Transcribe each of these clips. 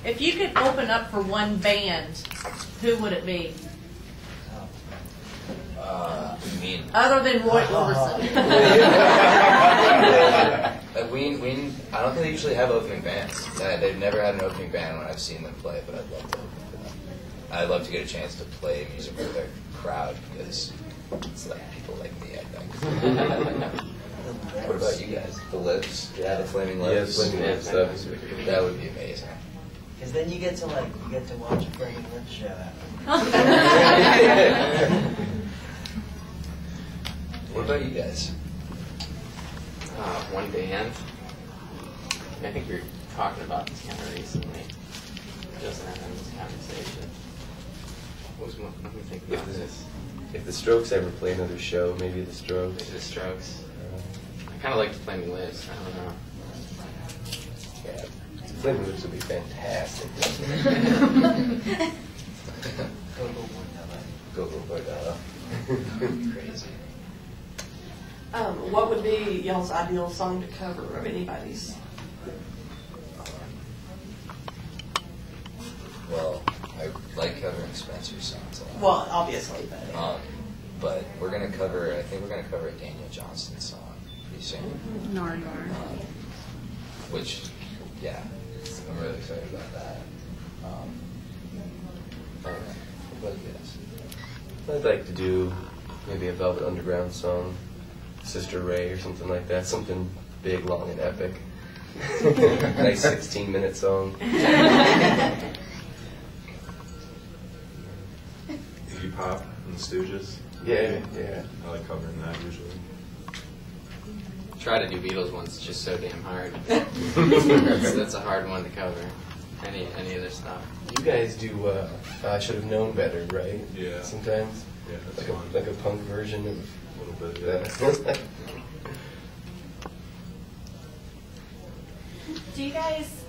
If you could open up for one band, who would it be? You mean? Other than Roy Orbison. I don't think they usually have opening bands. They've never had an opening band when I've seen them play, but I'd love to open for them. I'd love to get a chance to play music for their crowd because it's like people like me, I think. What about you guys? The Lips? Yeah, the Flaming Lips. Yeah, Flaming Lips. That would be amazing. Because then you get to watch a Flaming Lips show after. What about you guys? One band. I think we were talking about this kind of recently. Just having this conversation. What was let me think about this. If the Strokes ever play another show, maybe the Strokes. Maybe the Strokes. I kind of like the Flaming Lips. I don't know. Yeah, Flaming Lips would be fantastic. Go Bordello. Crazy. What would be y'all's ideal song to cover of anybody's? Well, I like covering Spencer's songs a lot. Well, obviously, but But we're gonna cover. I think we're gonna cover a Daniel Johnston song pretty soon. Narn. Which, yeah, I'm really excited about that. What about you guys? I'd like to do maybe a Velvet Underground song, Sister Ray or something like that. Something big, long, and epic. Nice 16-minute song. Iggy Pop and the Stooges. Yeah. I like covering that usually. Try to do Beatles ones. It's just so damn hard. that's a hard one to cover. Any of their stuff. You guys do I Should Have Known Better, right? Yeah. Sometimes? Yeah, that's Like fun. like a punk version of A little bit, yeah. Do you guys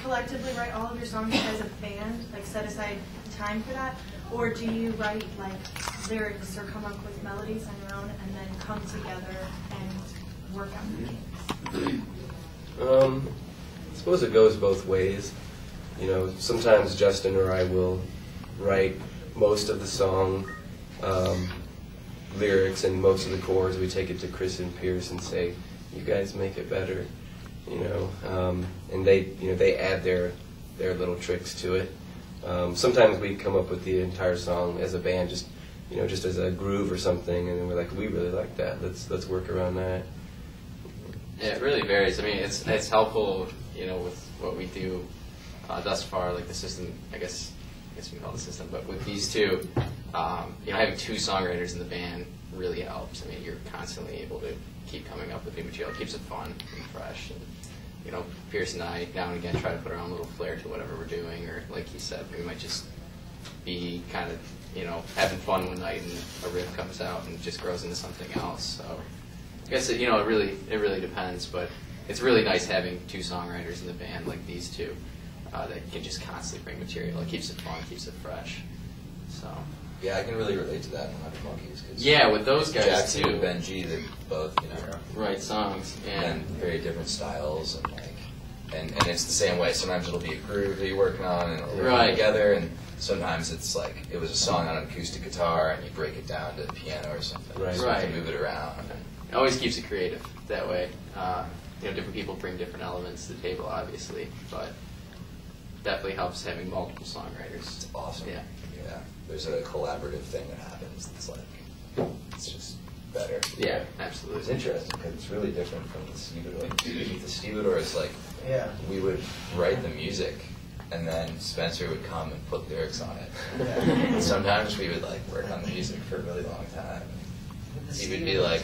collectively write all of your songs as a band, like set aside time for that? Or do you write like lyrics or come up with melodies on your own and then come together and work on them? I suppose it goes both ways. You know, sometimes Justin or I will write most of the song lyrics and most of the chords. We take it to Chris and Pierce and say, "You guys make it better," you know. And they add their little tricks to it. Sometimes we come up with the entire song as a band, just as a groove or something, and then we're like, "We really like that. Let's work around that." Yeah, it really varies. I mean, it's helpful, with what we do thus far, like the system. I guess we can call it the system, but with these two, having two songwriters in the band really helps. I mean, you're constantly able to keep coming up with new material. It keeps it fun and fresh. And, Pierce and I now and again try to put our own little flair to whatever we're doing, or like he said, we might just be kind of, having fun one night and a riff comes out and it just grows into something else. So I guess it really depends, but it's really nice having two songwriters in the band like these two that can just constantly bring material. It keeps it fun, keeps it fresh. So Yeah, I can really relate to that in 100 Monkeys. yeah, with those guys Jackson too. and Benji, they both, Write songs and very different styles, and it's the same way. Sometimes it'll be a groove that you're working on, and it'll work together, and sometimes it's like it was a song on an acoustic guitar, and you break it down to the piano or something, so you can move it around. It always keeps it creative that way. Different people bring different elements to the table, obviously, but definitely helps having multiple songwriters. It's awesome. Yeah. There's a collaborative thing that happens. It's just better. Yeah, absolutely. It's interesting because it's really different from the stevedore. The stevedore is like, we would write the music, and then Spencer would come and put lyrics on it. And sometimes we would work on the music for a really long time. He would be like,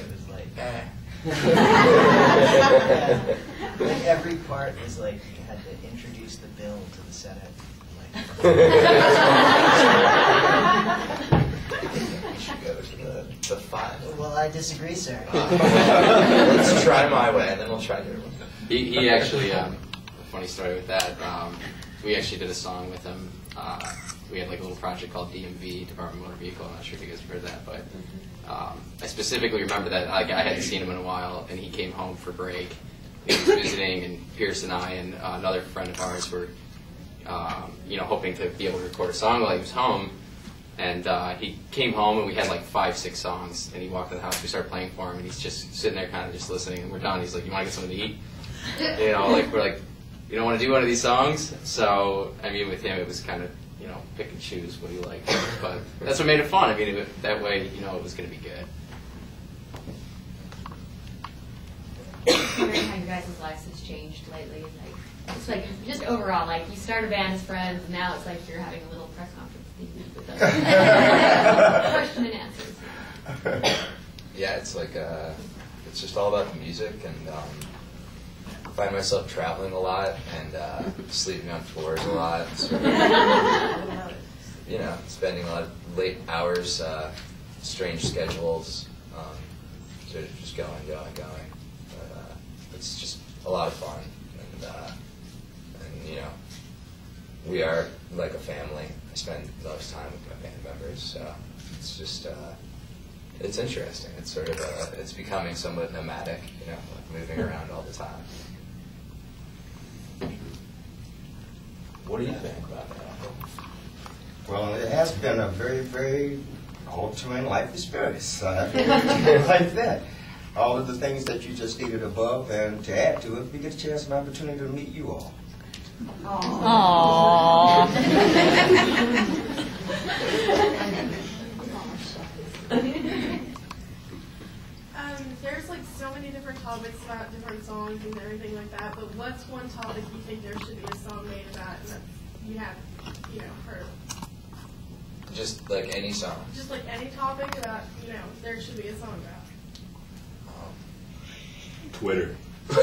every part was you had to introduce the bill to the setup. We should go to the file. Well, I disagree, sir. Let's try my way, and then we'll try your way. He actually, a funny story with that, we actually did a song with him. We had a little project called DMV, Department of Motor Vehicle. I'm not sure if you guys have heard that, but I specifically remember that I hadn't seen him in a while, and he came home for break. He was visiting, and Pierce and I and another friend of ours were hoping to be able to record a song while he was home. And he came home, and we had like 5-6 songs. And he walked in the house, we started playing for him, and he's just sitting there kind of just listening. And we're done. He's like, "You want to get something to eat?" We're like, "You don't want to do one of these songs?" So, I mean, with him, it was kind of, pick and choose what he liked. But that's what made it fun. I mean, that way, it was going to be good. Wondering how your guys' lives has changed lately. It's like just overall, like you start a band as friends, and now it's like you're having a little press conference with them. Question and answers. Yeah, it's like it's just all about the music, and I find myself traveling a lot and sleeping on tours a lot. So, spending a lot of late hours, strange schedules, sort of just going. But it's just a lot of fun, and we are like a family. I spend most time with my band members, so it's just it's interesting. It's sort of it's becoming somewhat nomadic, like moving around all the time. What do you think about that? Well, it has been a very, very altering life experience. Like that. All of the things that you just stated above, and to add to it, we get a chance and opportunity to meet you all. Aww. There's like so many different topics about different songs and everything like that, but what's one topic you think there should be a song made about and that you have, heard? Just like any song. Just like any topic about, there should be a song about. Twitter. There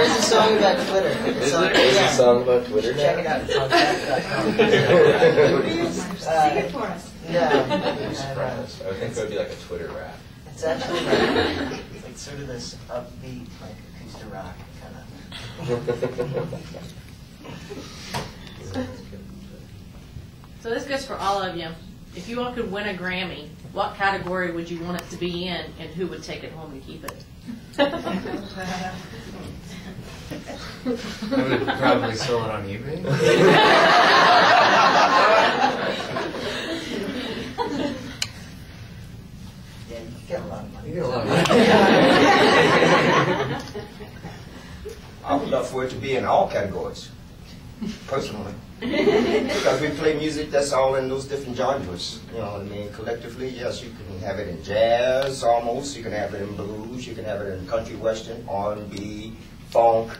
is a song about Twitter. There's a song about Twitter Check it now? out. It's on tech.com. Sing it for us. No. I think it would be like a Twitter rap. It's actually like sort of this upbeat, like acoustic rock kind of. So this goes for all of you. If you all could win a Grammy, what category would you want it to be in, and who would take it home and keep it? I would probably sell it on eBay. Yeah, you get a lot of money. You get a lot of money. I would love for it to be in all categories, personally. Because we play music that's all in those different genres. Collectively, yes, you can have it in jazz almost, you can have it in blues, you can have it in country western, R&B, funk,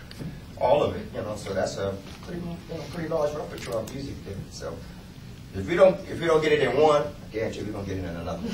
all of it, so that's a pretty large repertoire of music there. So if we don't get it in one, I guarantee we're gonna get it in another.